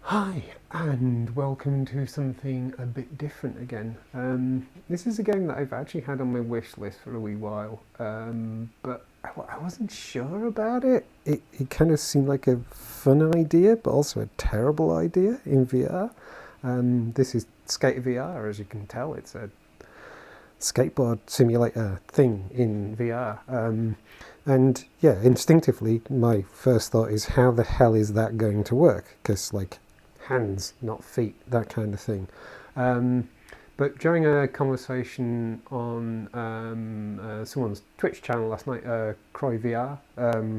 Hi, and welcome to something a bit different again. This is a game that I've actually had on my wish list for a wee while, but I wasn't sure about it. It kind of seemed like a fun idea, but also a terrible idea in VR. This is SkateVR, as you can tell. It's a skateboard simulator thing in VR. And yeah, instinctively, my first thought is, how the hell is that going to work? Because, like, hands, not feet, that kind of thing. But during a conversation on someone's Twitch channel last night, Croy VR,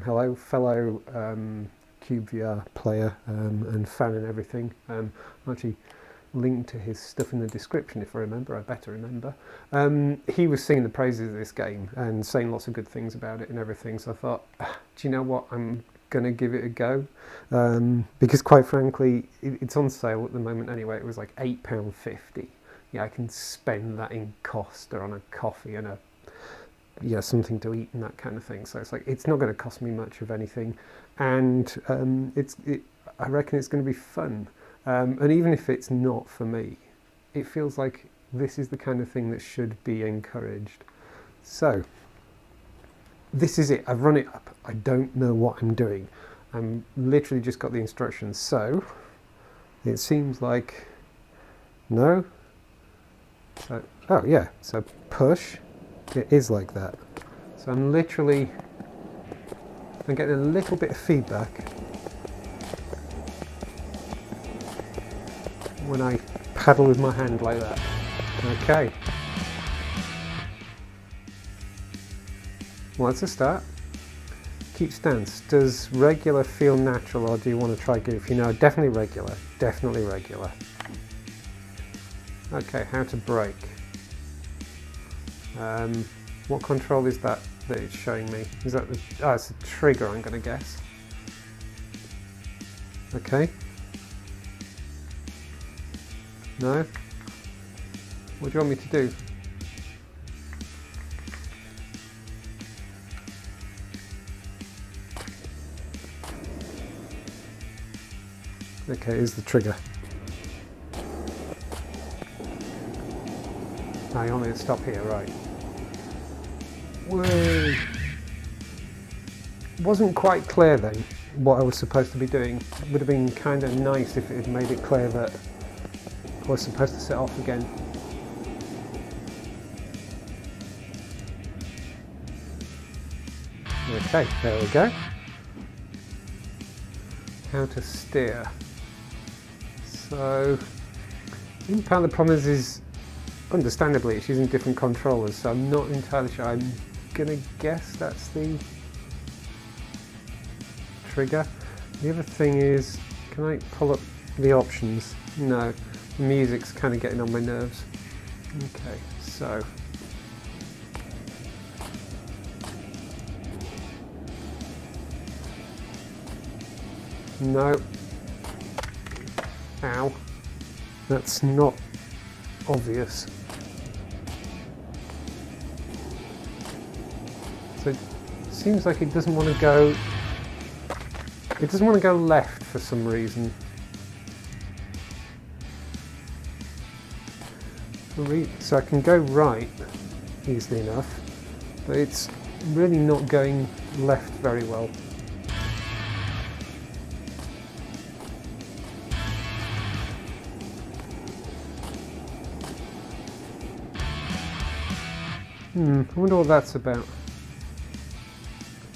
hello, fellow Cube VR player and fan and everything. I'm actually linked to his stuff in the description if I remember. I better remember. He was singing the praises of this game and saying lots of good things about it and everything. So I thought, do you know what? I'm gonna give it a go, because quite frankly it's on sale at the moment anyway. It was like £8.50. Yeah, I can spend that in Costa on a coffee and something to eat and that kind of thing. So it's like, it's not going to cost me much of anything, and I reckon it's going to be fun, and even if it's not for me, it feels like this is the kind of thing that should be encouraged. So this is it. I've run it up. I don't know what I'm doing. I'm literally just got the instructions. So it seems like no. So, oh yeah. So push. It is like that. So I'm getting a little bit of feedback when I paddle with my hand like that. Okay. Well, that's a start. Keep stance. Does regular feel natural, or do you want to try goofy? No, definitely regular. Definitely regular. Okay, how to brake. What control is that it's showing me? Is that the... Oh, it's a trigger, I'm going to guess. Okay. No? What do you want me to do? Okay, here's the trigger. I want me to stop here, right. Whoa. Wasn't quite clear then what I was supposed to be doing. It would have been kind of nice if it had made it clear that I was supposed to set off again. Okay, there we go. How to steer. So, I think part of the problem is understandably it's using different controllers, so I'm not entirely sure. I'm gonna guess that's the trigger. The other thing is, can I pull up the options? No, the music's kind of getting on my nerves. Okay, so no. Ow. That's not obvious. So it seems like it doesn't want to go... It doesn't want to go left for some reason. So I can go right easily enough, but it's really not going left very well. I wonder what that's about.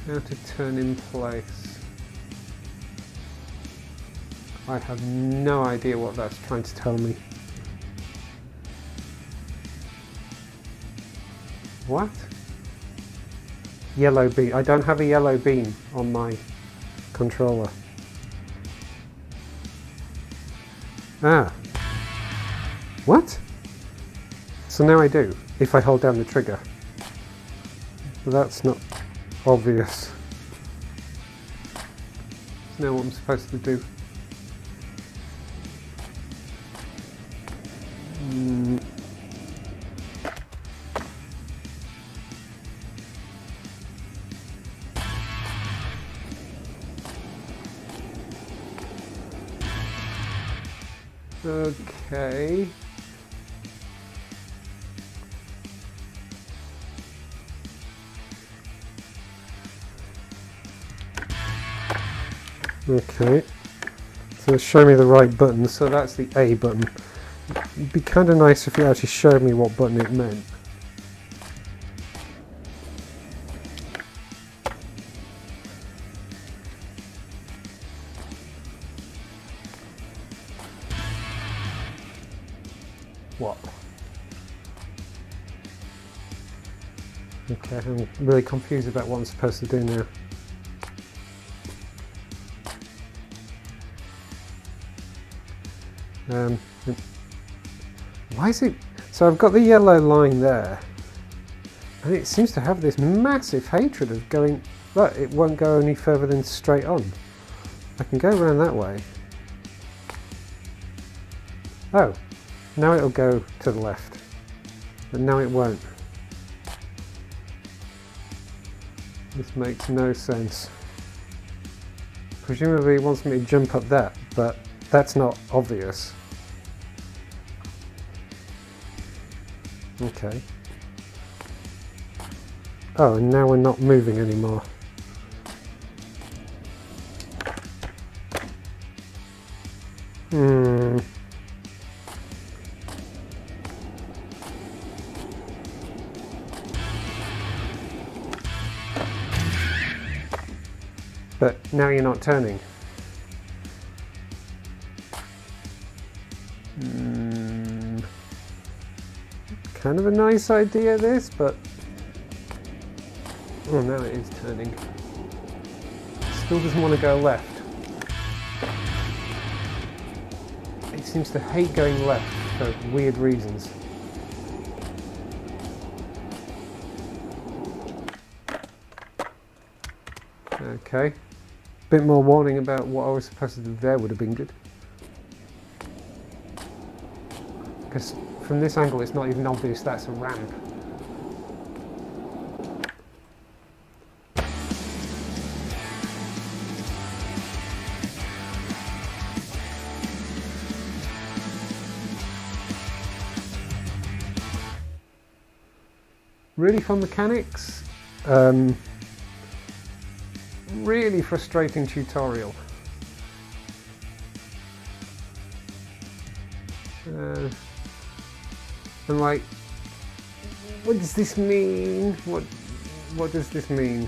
How to turn in place. I have no idea what that's trying to tell me. What? Yellow beam. I don't have a yellow beam on my controller. Ah. What? So now I do, if I hold down the trigger. That's not obvious. Now what I'm supposed to do. Okay. Okay. So show me the right button. So that's the A button. It'd be kind of nice if you actually showed me what button it meant. What? Okay, I'm really confused about what I'm supposed to do now. Why is it... So I've got the yellow line there, and it seems to have this massive hatred of going... Look, it won't go any further than straight on. I can go around that way. Oh, now it'll go to the left, but now it won't. This makes no sense. Presumably it wants me to jump up that, but that's not obvious. Okay. Oh, and now we're not moving anymore. But now you're not turning. Kind of a nice idea this, but... Oh, now it is turning. Still doesn't want to go left. It seems to hate going left for weird reasons. Okay. Bit more warning about what I was supposed to do there would have been good. Because from this angle it's not even obvious that's a ramp. Really fun mechanics. Really frustrating tutorial. And like, what does this mean? What does this mean?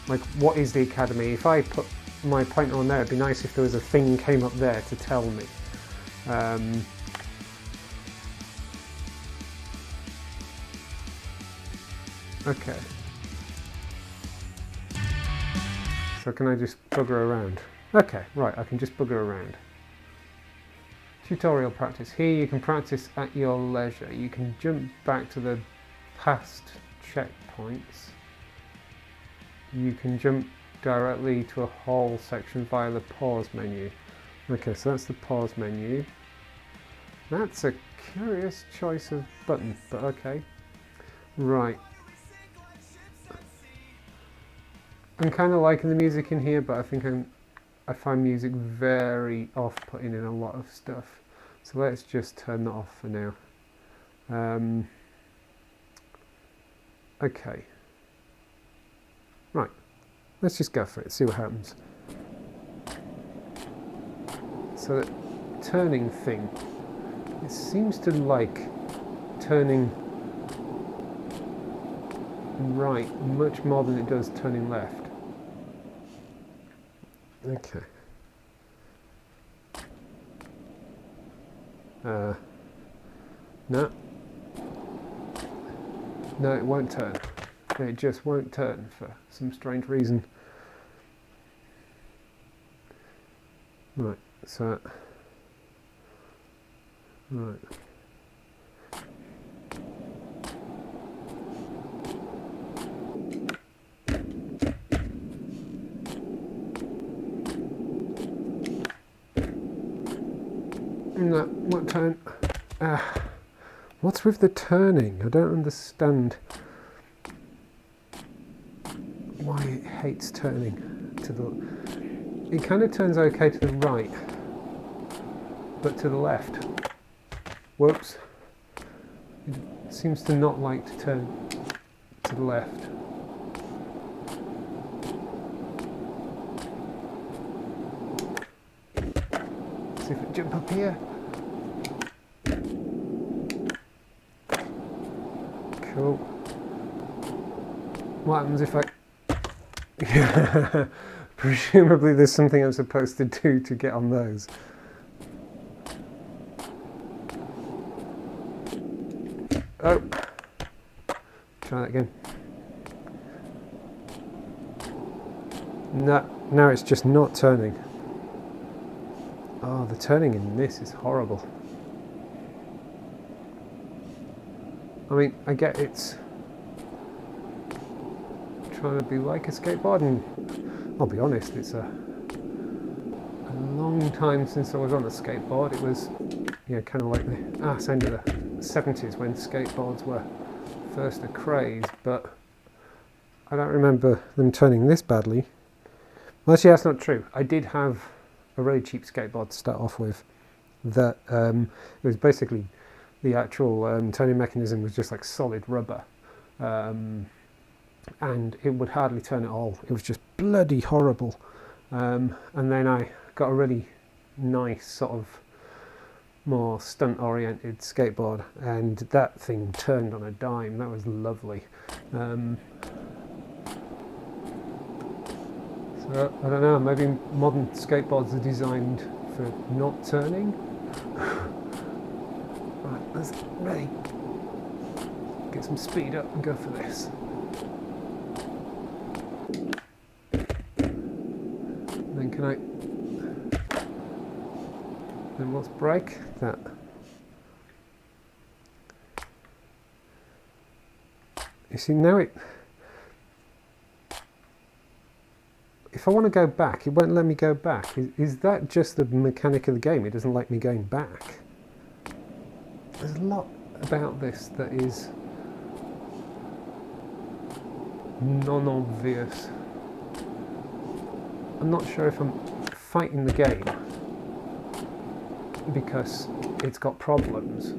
Like, what is the academy? If I put my pointer on there, it'd be nice if there was a thing came up there to tell me. Okay. So can I just bugger around? Okay, right, I can just bugger around. Tutorial practice. Here you can practice at your leisure. You can jump back to the past checkpoints. You can jump directly to a whole section via the pause menu. Okay, so that's the pause menu. That's a curious choice of button, but okay. Right. I'm kind of liking the music in here, but I think I find music very off-putting in a lot of stuff. So let's just turn that off for now. Okay. Right. Let's just go for it, see what happens. So that turning thing, it seems to like turning right much more than it does turning left. Okay. No. No, it won't turn. It just won't turn for some strange reason. Right, so... Right. No, won't turn. What's with the turning? I don't understand why it hates turning to the... It kind of turns okay to the right. but to the left. Whoops. It seems to not like to turn to the left. See if I jump up here. Cool. What happens if I... Presumably there's something I'm supposed to do to get on those. Oh! Try that again. No, now it's just not turning. Oh, the turning in this is horrible. I mean, I get it's trying to be like a skateboard, and I'll be honest, it's a long time since I was on a skateboard. It was, yeah, kind of like the ass end of the 70s when skateboards were first a craze, but I don't remember them turning this badly. Well, actually, that's not true. I did have a really cheap skateboard to start off with that it was basically the actual turning mechanism was just like solid rubber, and it would hardly turn at all. It was just bloody horrible. And then I got a really nice sort of more stunt oriented skateboard, and that thing turned on a dime. That was lovely. So I don't know, maybe modern skateboards are designed for not turning. Right, let's ready. Get some speed up and go for this. Then can I... Then let's brake that. You see, now it... If I want to go back, it won't let me go back. Is that just the mechanic of the game? It doesn't like me going back. There's a lot about this that is non-obvious. I'm not sure if I'm fighting the game because it's got problems,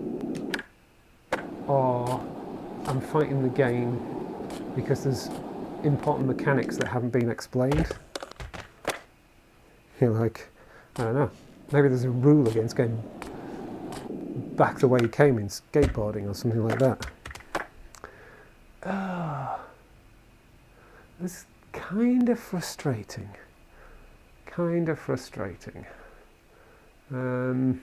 or I'm fighting the game because there's important mechanics that haven't been explained. You're like, I don't know, maybe there's a rule against going back the way you came in skateboarding or something like that. It's kind of frustrating. Kind of frustrating. So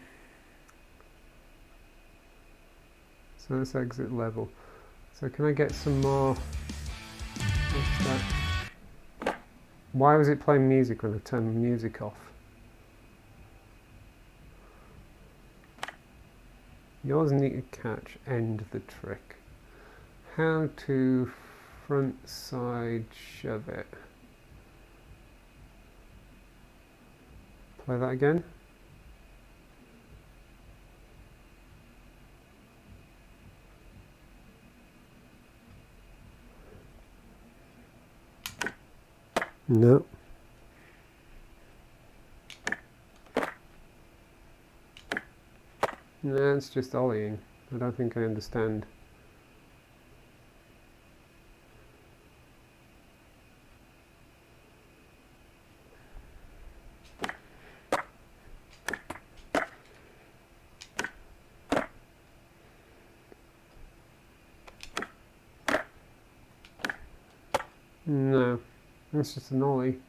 let's exit level. So can I get some more? What's that? Why was it playing music when I turned the music off? Yours need to catch, end the trick. How to front side shove it. Play that again. No. No, it's just ollieing. I don't think I understand. No. That's just an ollie.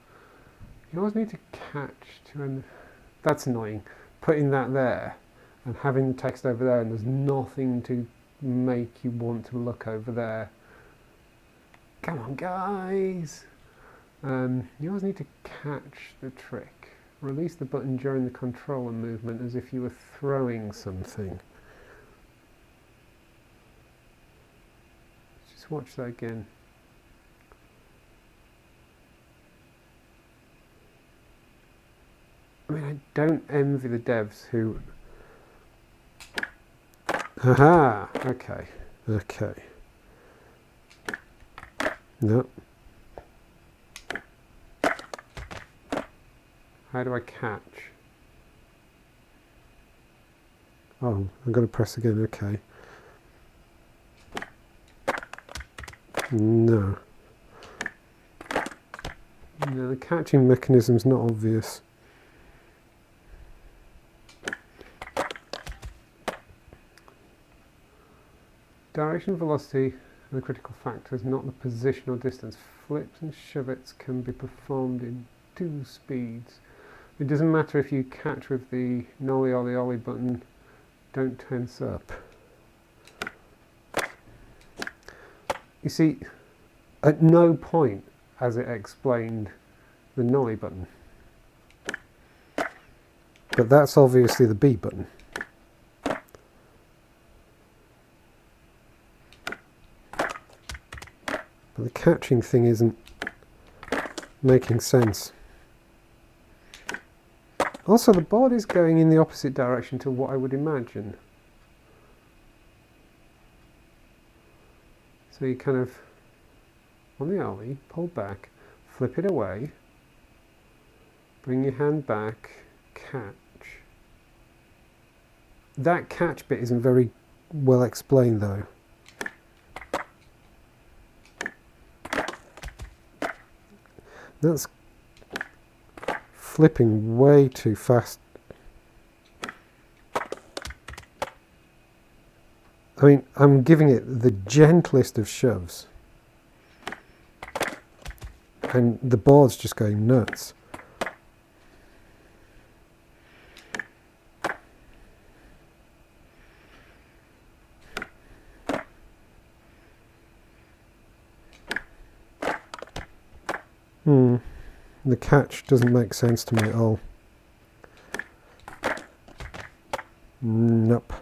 You always need to catch to an... That's annoying. Putting that there and having the text over there and there's nothing to make you want to look over there. Come on, guys! You always need to catch the trick. Release the button during the controller movement as if you were throwing something. Just watch that again. I mean, I don't envy the devs who... Aha! Okay. Okay. No. How do I catch? Oh, I've got to press again, okay. No. No, the catching mechanism's not obvious. Direction, velocity are the critical factors, not the position or distance. Flips and shove-its can be performed in 2 speeds. It doesn't matter if you catch with the nollie ollie ollie button, don't tense up. You see, at no point has it explained the nollie button. But that's obviously the B button. But the catching thing isn't making sense. Also, the board is going in the opposite direction to what I would imagine. So you kind of, on the ollie, pull back, flip it away, bring your hand back, catch. That catch bit isn't very well explained though. That's flipping way too fast. I mean, I'm giving it the gentlest of shoves. And the board's just going nuts. The catch doesn't make sense to me at all. Nope.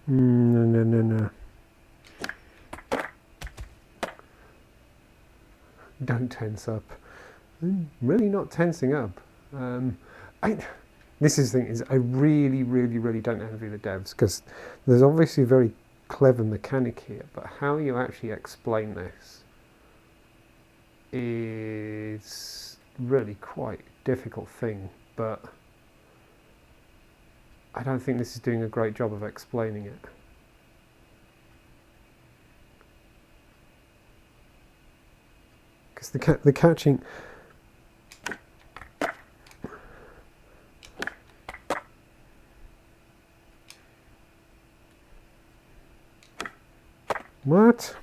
No. Don't tense up. I'm really not tensing up. This is the thing, is I really don't envy the devs, because there's obviously a very clever mechanic here, but how you actually explain this is really quite a difficult thing, but I don't think this is doing a great job of explaining it. Because the catching... What?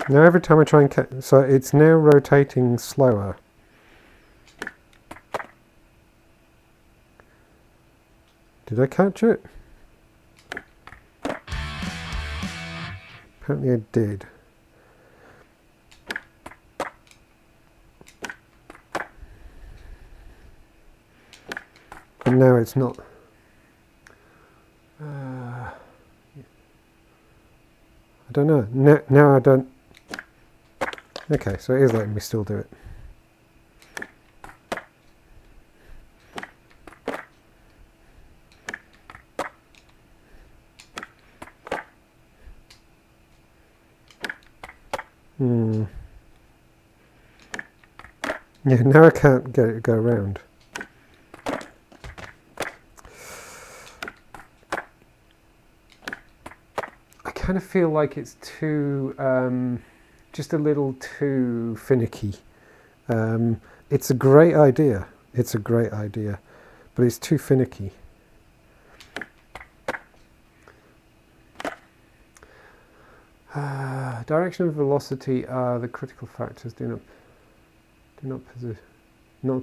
Now every time I try and catch... So it's now rotating slower. Did I catch it? Apparently I did. But now it's not. I don't know. Now I don't. Okay, so it is letting me still do it. Yeah, now I can't get it to go around. I kind of feel like it's too, just a little too finicky. It's a great idea. It's a great idea, but it's too finicky. Direction and velocity are the critical factors. Not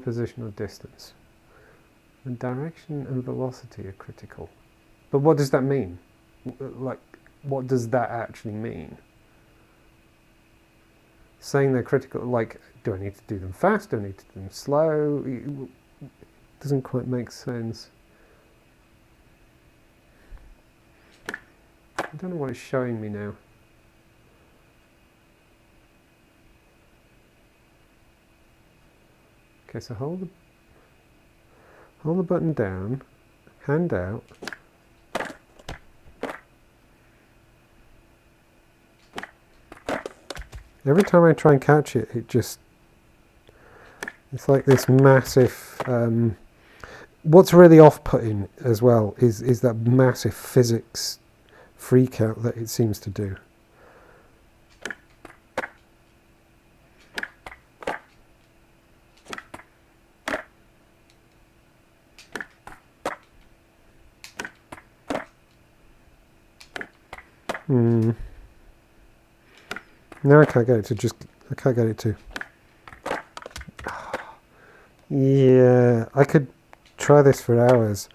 position or distance. And direction and velocity are critical. But what does that mean? Like, what does that actually mean? Saying they're critical, like, do I need to do them fast? Do I need to do them slow? It doesn't quite make sense. I don't know what it's showing me now. Okay, so hold the button down, hand out. Every time I try and catch it, it's like this massive... what's really off-putting as well is that massive physics freak out that it seems to do. Now I can't get it to I can't get it to. Yeah, I could try this for hours,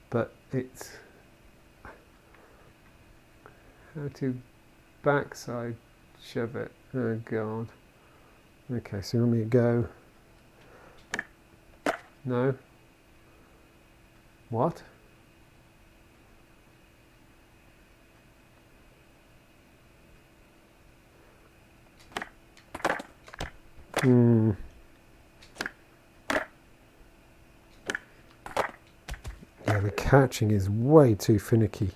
but it's how to backside shove it. Oh god. Okay, so you want me to go? No. What? Yeah, the catching is way too finicky.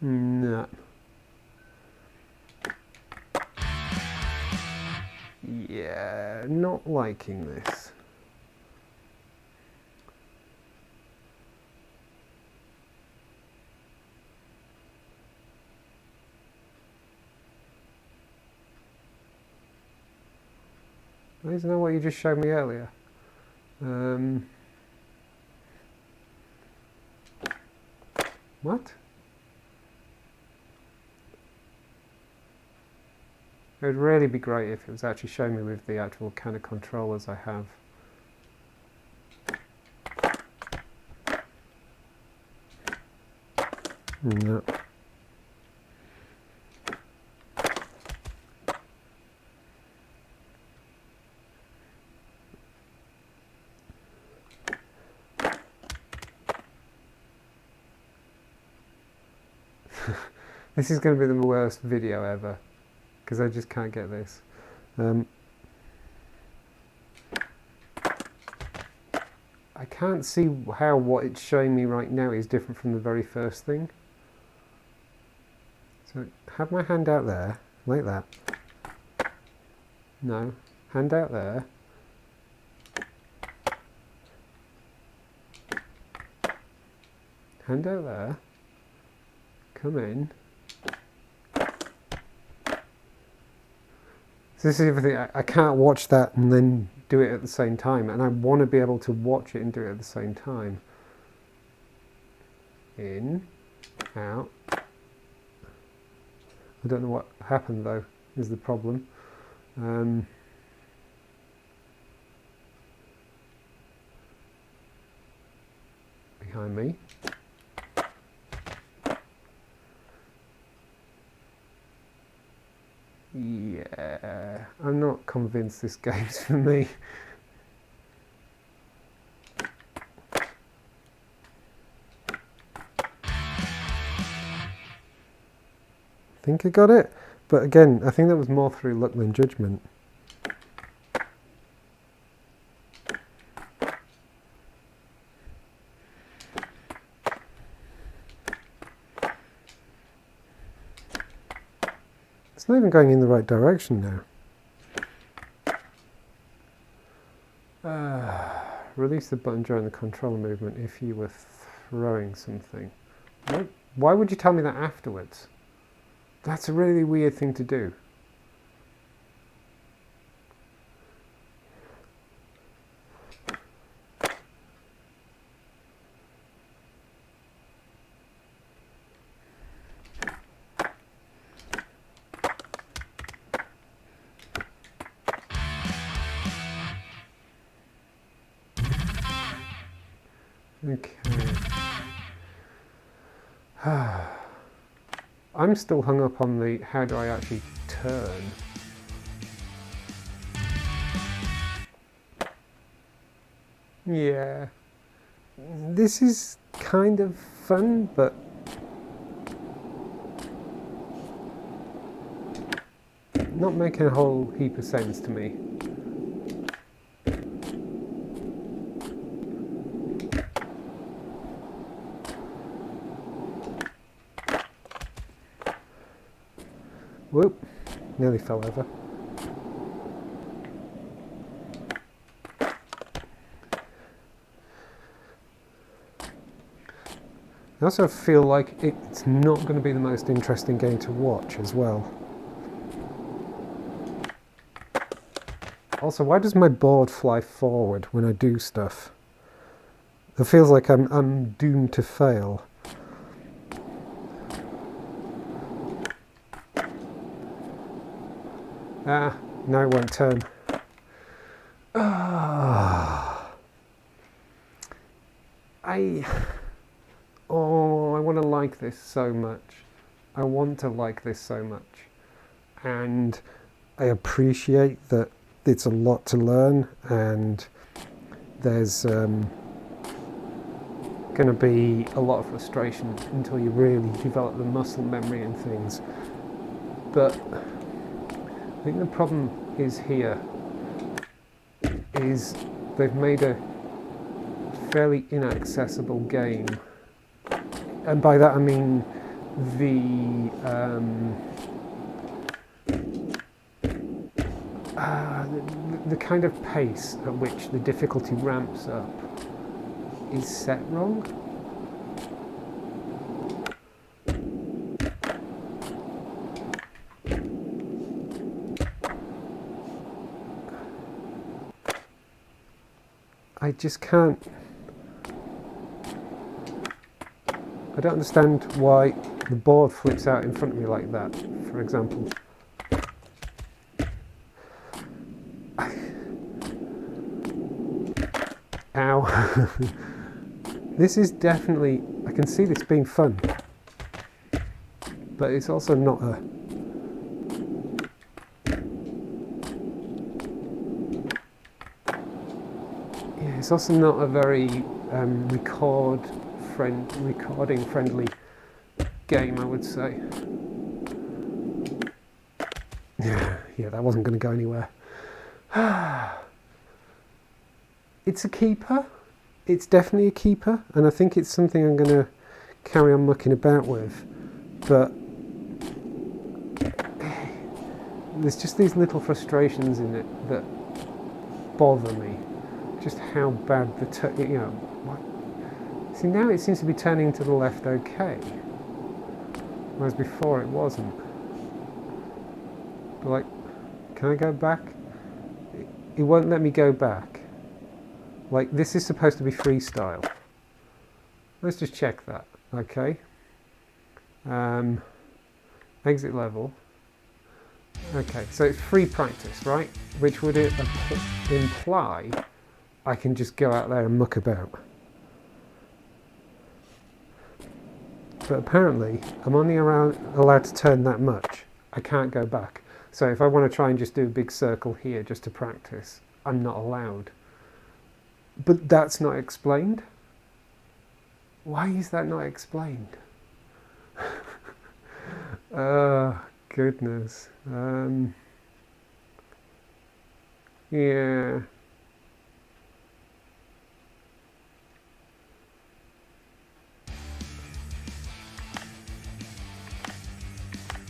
No. Yeah, not liking this. Isn't that what you just showed me earlier? What? It would really be great if it was actually showing me with the actual kind of controllers I have. No. This is going to be the worst video ever, because I just can't get this. I can't see how what it's showing me right now is different from the very first thing. So have my hand out there, like that. No, hand out there. Hand out there. Come in. So this is everything. I can't watch that and then do it at the same time, and I want to be able to watch it and do it at the same time. In, out. I don't know what happened though, is the problem. Behind me. Yeah, I'm not convinced this game's for me. I think I got it, but again, I think that was more through luck than judgment. It's not even going in the right direction now. Release the button during the controller movement if you were throwing something. Why would you tell me that afterwards? That's a really weird thing to do. Okay. I'm still hung up on the how do I actually turn. Yeah. This is kind of fun, but not making a whole heap of sense to me. Whoop, nearly fell over. I also feel like it's not going to be the most interesting game to watch as well. Also, why does my board fly forward when I do stuff? It feels like I'm doomed to fail. Ah, no, it won't turn. I want to like this so much. I want to like this so much. And I appreciate that it's a lot to learn, and there's going to be a lot of frustration until you really develop the muscle memory and things. But I think the problem is here is they've made a fairly inaccessible game, and by that I mean the kind of pace at which the difficulty ramps up is set wrong. I just can't. I don't understand why the board flips out in front of me like that, for example. Ow. This is definitely, I can see this being fun, but it's also not a... Yeah, it's also not a very recording friendly game, I would say. Yeah, that wasn't going to go anywhere. It's a keeper. It's definitely a keeper, and I think it's something I'm going to carry on mucking about with. But there's just these little frustrations in it that bother me. Just how bad See, now it seems to be turning to the left okay, whereas before it wasn't. But like, can I go back? It won't let me go back. Like, this is supposed to be freestyle. Let's just check that, okay? Exit level. Okay, so it's free practice, right? Which would imply I can just go out there and muck about. But apparently, I'm only allowed to turn that much. I can't go back. So if I want to try and just do a big circle here just to practice, I'm not allowed. But that's not explained. Why is that not explained? Goodness. Yeah.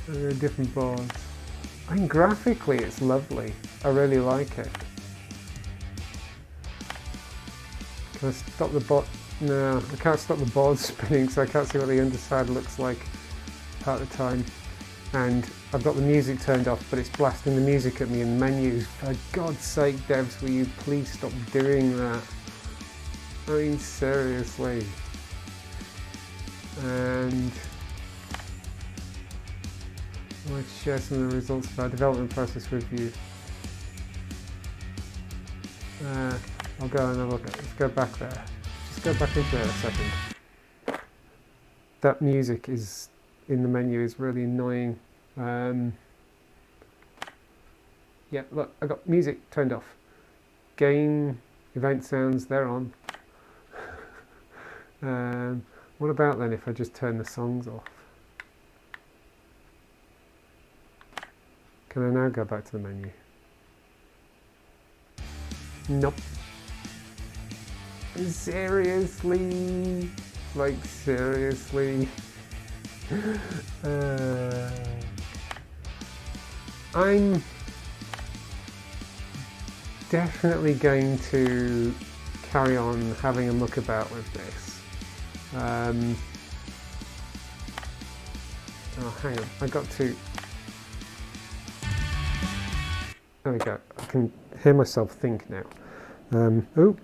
There are different boards. I mean, graphically it's lovely. I really like it. Can I stop the board? No, I can't stop the board spinning, so I can't see what the underside looks like part of the time. And I've got the music turned off, but it's blasting the music at me in the menus. For God's sake, devs, will you please stop doing that? I mean, seriously. And let's share some of the results of our development process with you. I'll go and have a look. Let's go back there. Just go back into there a second. That music is in the menu is really annoying. Yeah, look, I got music turned off. Game, event sounds, they're on. What about then if I just turn the songs off? Can I now go back to the menu? Nope. Seriously? Like, seriously? I'm definitely going to carry on having a muck about with this. Oh, hang on, I got to... There we go, I can hear myself think now. Oh,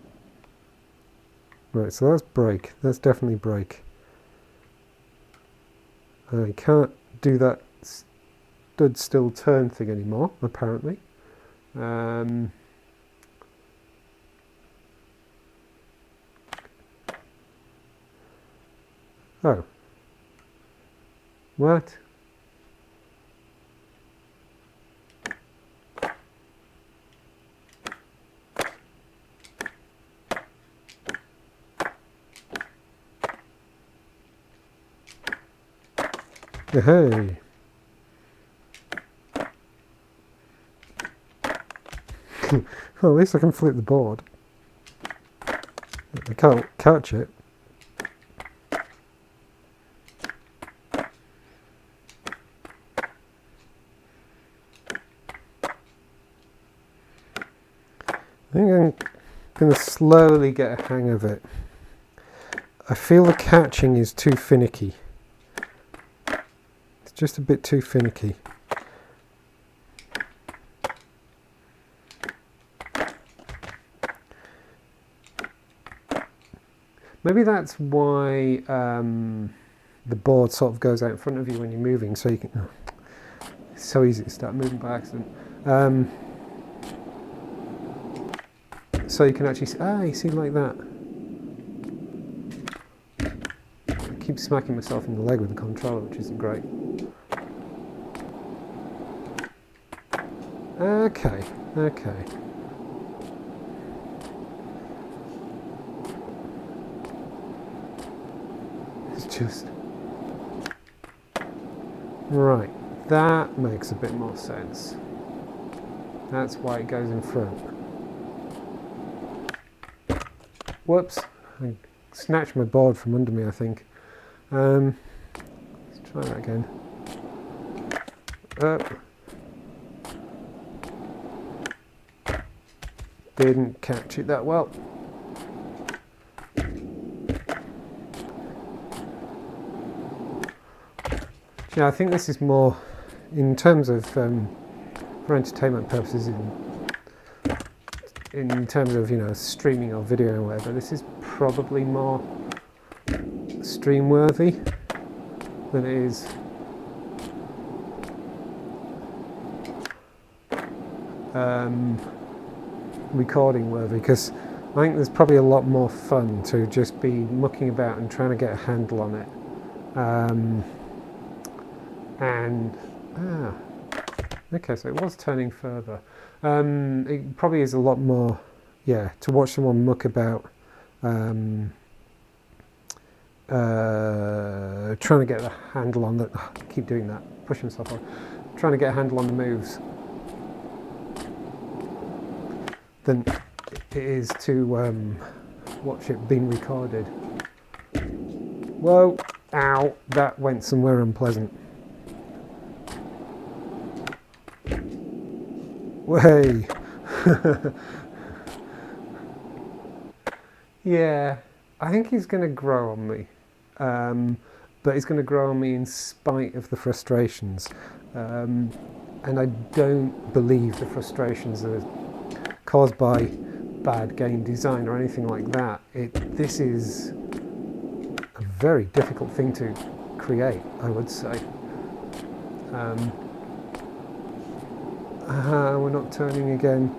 right, so that's brake, that's definitely brake. I can't do that stood still turn thing anymore, apparently. Oh. What? Hey. Well, at least I can flip the board. I can't catch it. I think I'm going to slowly get a hang of it. I feel the catching is too finicky. It's just a bit too finicky. Maybe that's why the board sort of goes out in front of you when you're moving, so you can... Oh, it's so easy to start moving by accident. So you can actually see, you see, like that. I keep smacking myself in the leg with the controller, which isn't great. Okay, okay. It's just... Right, that makes a bit more sense. That's why it goes in front. Whoops, I snatched my board from under me, I think. Let's try that again. Didn't catch it that well. Yeah, I think this is more, in terms of, for entertainment purposes, in terms of, you know, streaming or video or whatever, this is probably more stream worthy than it is recording worthy, because I think there's probably a lot more fun to just be mucking about and trying to get a handle on it. Okay, so it was turning further. It probably is a lot more, yeah, to watch someone muck about, trying to get a handle on the... I keep doing that, pushing myself on. Trying to get a handle on the moves than it is to watch it being recorded. Whoa, ow, that went somewhere unpleasant. Way. Yeah, I think he's going to grow on me, but he's going to grow on me in spite of the frustrations, and I don't believe the frustrations are caused by bad game design or anything like that. This is a very difficult thing to create, I would say. We're not turning again.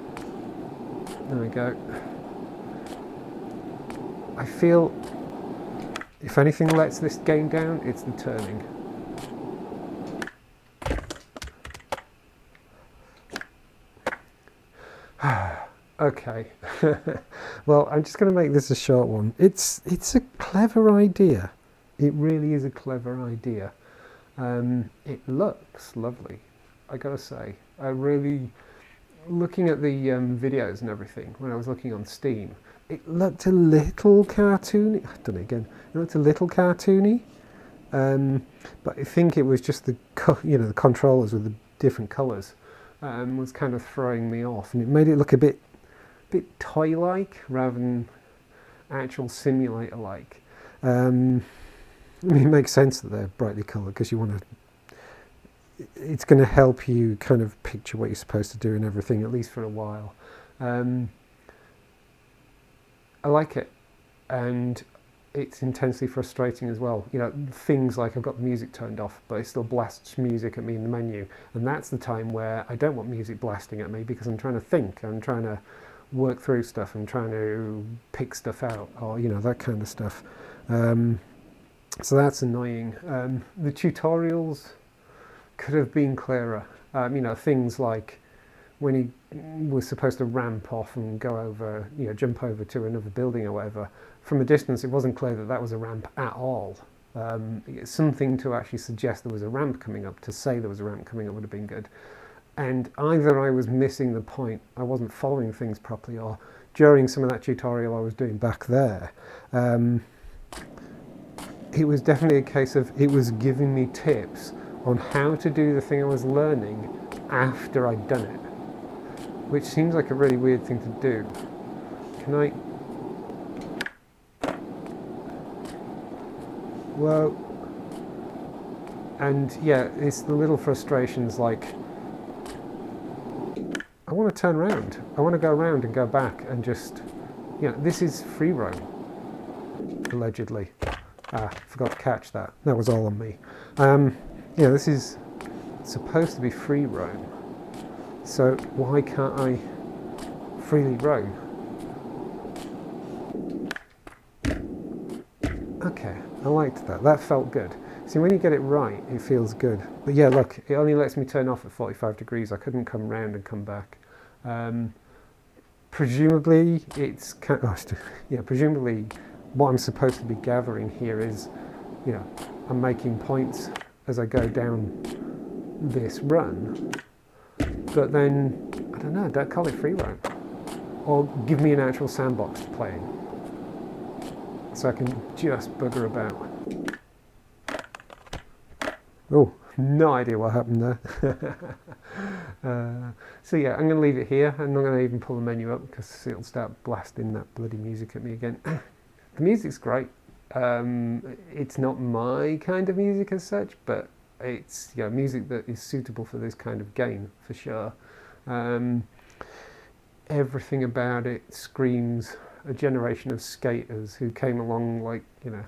There we go. I feel if anything lets this game down, it's the turning. Okay. Well, I'm just going to make this a short one. It's a clever idea. It really is a clever idea. It looks lovely, I gotta say. I really, looking at the videos and everything, when I was looking on Steam, it looked a little cartoony. I've done it again. It looked a little cartoony, but I think it was just the controllers with the different colours. was kind of throwing me off, and it made it look a bit toy-like rather than actual simulator-like. I mean, it makes sense that they're brightly coloured because you want to. It's going to help you kind of picture what you're supposed to do and everything, at least for a while. I like it, and it's intensely frustrating as well. You know, things like I've got the music turned off, but it still blasts music at me in the menu, and that's the time where I don't want music blasting at me because I'm trying to think, I'm trying to work through stuff, I'm trying to pick stuff out, or you know, that kind of stuff. So that's annoying. The tutorials could have been clearer. You know, things like when he was supposed to ramp off and go over, you know, jump over to another building or whatever, from a distance it wasn't clear that that was a ramp at all. Something to actually suggest there was a ramp coming up, to say there was a ramp coming up would have been good. And either I was missing the point, I wasn't following things properly, or during some of that tutorial I was doing back there, it was definitely a case of it was giving me tips on how to do the thing I was learning after I'd done it, which seems like a really weird thing to do. Can I... Whoa. And yeah, it's the little frustrations like, I want to turn around. I want to go around and go back and just, you know, this is free roam, allegedly. Forgot to catch that. That was all on me. Yeah, this is supposed to be free roam, so why can't I freely roam? Okay, I liked that. That felt good. See, when you get it right, it feels good. But yeah, look, it only lets me turn off at 45 degrees. I couldn't come round and come back. Presumably, it's kind of, yeah, presumably what I'm supposed to be gathering here is, you know, I'm making points as I go down this run, but then, I don't know, don't call it free roam, or give me an actual sandbox to play in, so I can just bugger about. Oh, no idea what happened there. So yeah, I'm going to leave it here. I'm not going to even pull the menu up because it'll start blasting that bloody music at me again. The music's great. It's not my kind of music as such, but it's, you know, music that is suitable for this kind of game for sure. Everything about it screams a generation of skaters who came along, like, you know,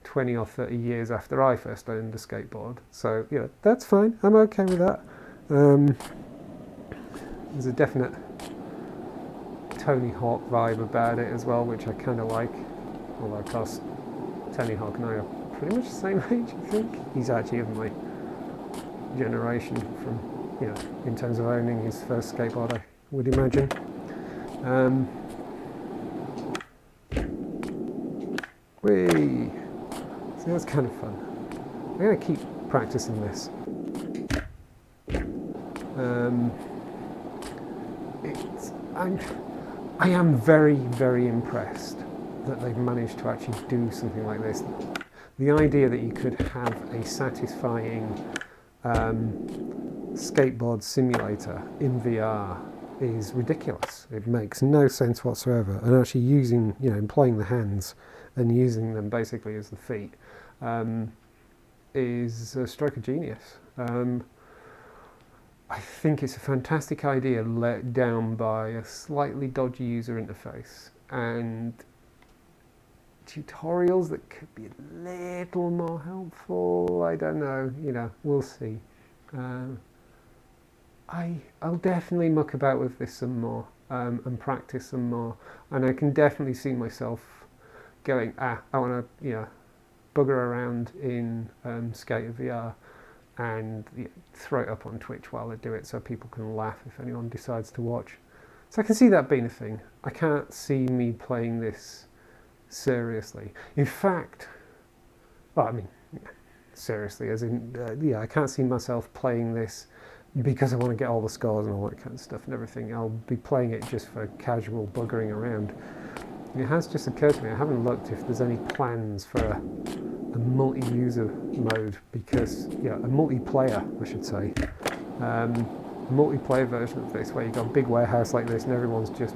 20 or 30 years after I first owned a skateboard. So, you know, that's fine. I'm okay with that. There's a definite Tony Hawk vibe about it as well, which I kind of like. Although, of course, Tony Hawk and I are pretty much the same age, I think. He's actually of my generation from, you know, in terms of owning his first skateboard, I would imagine. Whee! So that's kind of fun. I'm going to keep practicing this. I am very, very impressed that they've managed to actually do something like this. The idea that you could have a satisfying skateboard simulator in VR is ridiculous. It makes no sense whatsoever. And actually using, you know, employing the hands and using them basically as the feet is a stroke of genius. I think it's a fantastic idea let down by a slightly dodgy user interface and tutorials that could be a little more helpful. I don't know, you know, we'll see. I'll definitely muck about with this some more and practice some more, and I can definitely see myself going, I want to, you know, bugger around in Skater VR and, you know, throw it up on Twitch while I do it so people can laugh if anyone decides to watch. So I can see that being a thing. I can't see me playing this seriously. In fact, well, I mean, seriously, as in, yeah, I can't see myself playing this because I want to get all the scores and all that kind of stuff and everything. I'll be playing it just for casual buggering around. It has just occurred to me, I haven't looked if there's any plans for a multi-user mode, because, yeah, a multiplayer, I should say, multiplayer version of this where you've got a big warehouse like this and everyone's just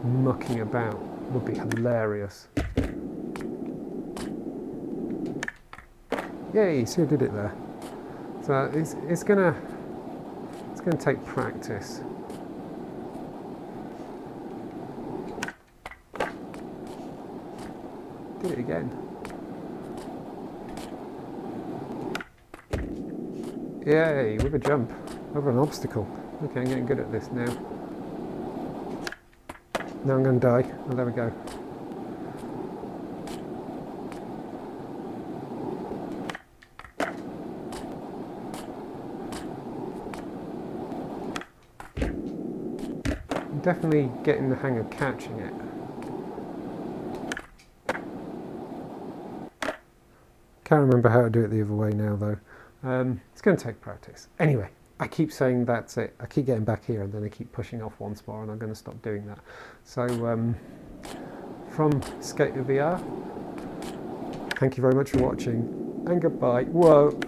mucking about would be hilarious. Yay, see who did it there. So it's gonna take practice. Did it again. Yay, with a jump over an obstacle. Okay, I'm getting good at this now. Now I'm going to die. Oh, there we go. I'm definitely getting the hang of catching it. Can't remember how to do it the other way now though. It's going to take practice. Anyway, I keep saying that's it. I keep getting back here and then I keep pushing off once more and I'm going to stop doing that. So from Skateboarding, thank you very much for watching and goodbye. Whoa.